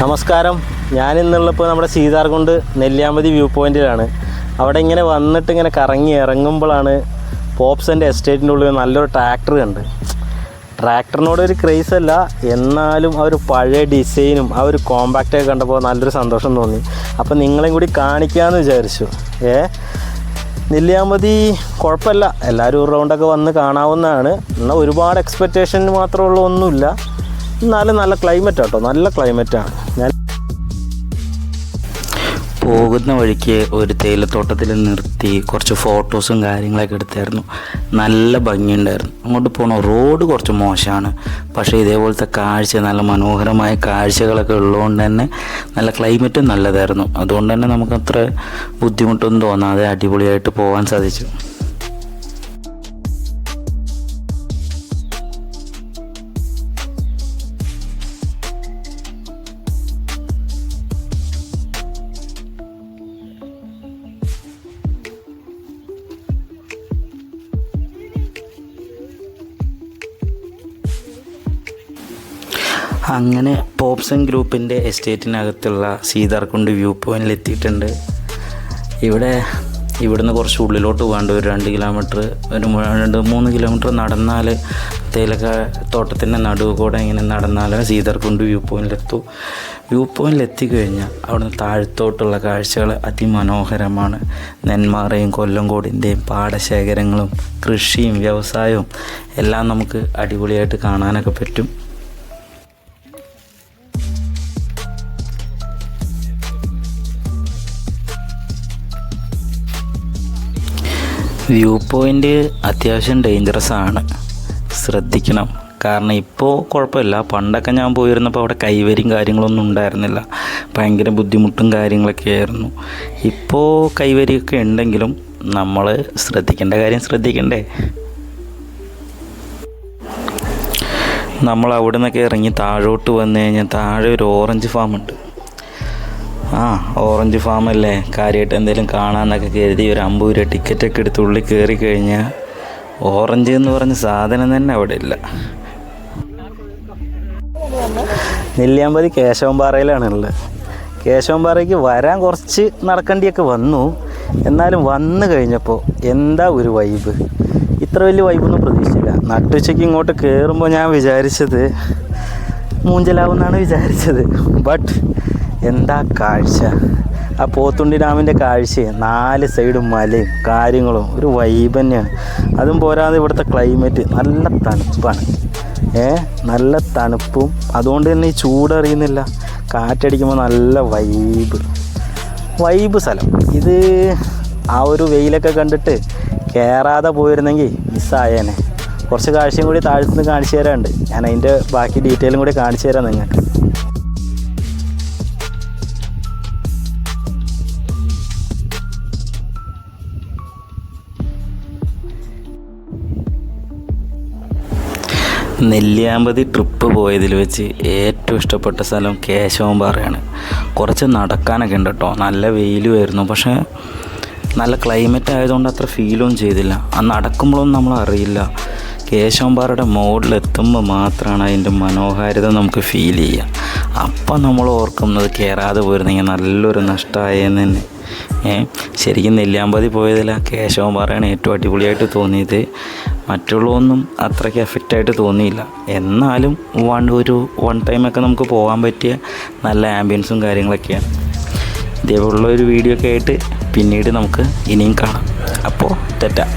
നമസ്കാരം. ഞാനിന്നുള്ളപ്പോൾ നമ്മുടെ സീതാർകുണ്ട് നെല്ലിയാമ്പതി വ്യൂ പോയിൻറ്റിലാണ്. അവിടെ ഇങ്ങനെ വന്നിട്ട് ഇങ്ങനെ കറങ്ങി ഇറങ്ങുമ്പോഴാണ് പോപ്സൻ്റെ എസ്റ്റേറ്റിൻ്റെ ഉള്ളിൽ നല്ലൊരു ട്രാക്ടർ കണ്ട്. ട്രാക്ടറിനോടൊരു ക്രേസ് അല്ല, എന്നാലും ആ ഒരു പഴയ ഡിസൈനും ആ ഒരു കോമ്പാക്റ്റൊക്കെ കണ്ടപ്പോൾ നല്ലൊരു സന്തോഷം തോന്നി. അപ്പോൾ നിങ്ങളെയും കൂടി കാണിക്കാമെന്ന് വിചാരിച്ചു. നെല്ലിയാമ്പതി കുഴപ്പമില്ല, എല്ലാവരും ഒരു റൗണ്ടൊക്കെ വന്ന് കാണാവുന്നതാണ്. എന്നാൽ ഒരുപാട് എക്സ്പെക്റ്റേഷൻ മാത്രമുള്ള ഒന്നുമില്ല. എന്നാലും നല്ല ക്ലൈമറ്റ് കേട്ടോ, നല്ല ക്ലൈമറ്റാണ്. ഞാൻ പോകുന്ന വഴിക്ക് ഒരു തേയിലത്തോട്ടത്തിൽ നിർത്തി കുറച്ച് ഫോട്ടോസും കാര്യങ്ങളൊക്കെ എടുത്തായിരുന്നു. നല്ല ഭംഗിയുണ്ടായിരുന്നു. അങ്ങോട്ട് പോകണം, റോഡ് കുറച്ച് മോശമാണ്, പക്ഷേ ഇതേപോലത്തെ കാഴ്ച, നല്ല മനോഹരമായ കാഴ്ചകളൊക്കെ ഉള്ളതുകൊണ്ട് തന്നെ നല്ല ക്ലൈമറ്റും നല്ലതായിരുന്നു. അതുകൊണ്ട് തന്നെ നമുക്കത്ര ബുദ്ധിമുട്ടൊന്നും തോന്നാതെ അടിപൊളിയായിട്ട് പോകാൻ സാധിച്ചു. അങ്ങനെ പോപ്സൺ ഗ്രൂപ്പിൻ്റെ എസ്റ്റേറ്റിനകത്തുള്ള സീതാർകുണ്ട് വ്യൂ പോയിന്റിൽ എത്തിയിട്ടുണ്ട്. ഇവിടുന്ന് കുറച്ച് ഉള്ളിലോട്ട് പോകാണ്ട് ഒരു 2 കിലോമീറ്റർ, ഒരു 2-3 കിലോമീറ്റർ നടന്നാൽ തേയിലക്ക തോട്ടത്തിൻ്റെ നടുവ് കൂടെ ഇങ്ങനെ നടന്നാൽ സീതാർകുണ്ട് വ്യൂ പോയിന്റിലെത്തും. വ്യൂ പോയിന്റിലെത്തിക്കഴിഞ്ഞാൽ അവിടുന്ന് താഴത്തോട്ടുള്ള കാഴ്ചകൾ അതിമനോഹരമാണ്. നെന്മാറയും കൊല്ലങ്കോടിൻ്റെയും പാടശേഖരങ്ങളും കൃഷിയും വ്യവസായവും എല്ലാം നമുക്ക് അടിപൊളിയായിട്ട് കാണാനൊക്കെ പറ്റും. വ്യൂ പോയിൻ്റ് അത്യാവശ്യം ഡേഞ്ചറസ് ആണ്, ശ്രദ്ധിക്കണം. കാരണം ഇപ്പോൾ കുഴപ്പമില്ല, പണ്ടൊക്കെ ഞാൻ പോയിരുന്നപ്പോൾ അവിടെ കൈവരിയും കാര്യങ്ങളൊന്നും ഉണ്ടായിരുന്നില്ല, ഭയങ്കര ബുദ്ധിമുട്ടും കാര്യങ്ങളൊക്കെ ആയിരുന്നു. ഇപ്പോൾ കൈവരിയൊക്കെ ഉണ്ടെങ്കിലും നമ്മൾ ശ്രദ്ധിക്കേണ്ട കാര്യം ശ്രദ്ധിക്കണ്ടേ. നമ്മൾ അവിടെ നിന്നൊക്കെ ഇറങ്ങി താഴോട്ട് വന്നു കഴിഞ്ഞാൽ താഴെ ഒരു ഓറഞ്ച് ഫാമുണ്ട്. ഓറഞ്ച് ഫാമല്ലേ, കാര്യമായിട്ട് എന്തെങ്കിലും കാണാമെന്നൊക്കെ കരുതി ഒരു 50 രൂപ ടിക്കറ്റൊക്കെ എടുത്ത് ഉള്ളിൽ കയറി കഴിഞ്ഞാൽ ഓറഞ്ച് എന്ന് പറഞ്ഞ സാധനം തന്നെ അവിടെ ഇല്ല. നെല്ലിയാമ്പതി കേശവൻപാറയിലാണുള്ളത്. കേശവൻപാറയ്ക്ക് വരാൻ കുറച്ച് നടക്കേണ്ടിയൊക്കെ വന്നു. എന്നാലും വന്നു കഴിഞ്ഞപ്പോൾ എന്താ ഒരു വൈബ്! ഇത്ര വലിയ വൈബൊന്നും പ്രതീക്ഷിച്ചില്ല. നട്ടുച്ചയ്ക്ക് ഇങ്ങോട്ട് കയറുമ്പോൾ ഞാൻ വിചാരിച്ചത് മൂഞ്ചലാവുമെന്നാണ് വിചാരിച്ചത്. ബട്ട് എന്താ കാഴ്ച! ആ പോത്തുണ്ടി ഡാമിൻ്റെ കാഴ്ച, 4 സൈഡും മലയും കാര്യങ്ങളും, ഒരു വൈബ് തന്നെയാണ്. അതും പോരാതെ ഇവിടുത്തെ ക്ലൈമറ്റ് നല്ല തണുപ്പാണ്. നല്ല തണുപ്പും അതുകൊണ്ട് തന്നെ ഈ ചൂടറിയുന്നില്ല. കാറ്റടിക്കുമ്പോൾ നല്ല വൈബ് സ്ഥലം. ഇത് ആ ഒരു വെയിലൊക്കെ കണ്ടിട്ട് കയറാതെ പോയിരുന്നെങ്കിൽ മിസ്സായേനെ. കുറച്ച് കാഴ്ചയും കൂടി താഴത്തുനിന്ന് കാണിച്ചു തരാറുണ്ട്. ഞാൻ അതിൻ്റെ ബാക്കി ഡീറ്റെയിലും കൂടി കാണിച്ചു തരാം നിങ്ങൾക്ക്. നെല്ലിയാമ്പതി ട്രിപ്പ് പോയതിൽ വെച്ച് ഏറ്റവും ഇഷ്ടപ്പെട്ട സ്ഥലം കേശവൻപാറയാണ്. കുറച്ച് നടക്കാനൊക്കെ ഉണ്ട് കേട്ടോ, നല്ല വെയിലുമായിരുന്നു, പക്ഷേ നല്ല ക്ലൈമറ്റ് ആയതുകൊണ്ട് അത്ര ഫീലൊന്നും ചെയ്തില്ല. ആ നടക്കുമ്പോഴൊന്നും നമ്മൾ അറിയില്ല. കേശവൻപാറയുടെ മുകളിലെത്തുമ്പോൾ മാത്രമാണ് അതിൻ്റെ മനോഹാരിത നമുക്ക് ഫീൽ ചെയ്യുക. അപ്പം നമ്മൾ ഓർക്കുന്നത് കയറാതെ പോയിരുന്നെങ്കിൽ നല്ലൊരു നഷ്ടമായെന്ന് തന്നെ. ശരിക്കും നെല്ലിയാമ്പതി പോയതിൽ കേശവൻപാറയാണ് ഏറ്റവും അടിപൊളിയായിട്ട് തോന്നിയത്. മറ്റുള്ളതൊന്നും അത്രയ്ക്ക് എഫക്റ്റായിട്ട് തോന്നിയില്ല. എന്നാലും വൺ ടൈമൊക്കെ നമുക്ക് പോകാൻ പറ്റിയ നല്ല ആംബിയൻസും കാര്യങ്ങളൊക്കെയാണ്. ഇതേപോലുള്ള ഒരു വീഡിയോ ഒക്കെ ആയിട്ട് പിന്നീട് നമുക്ക് ഇനിയും കാണാം. അപ്പോൾ ടാറ്റാ.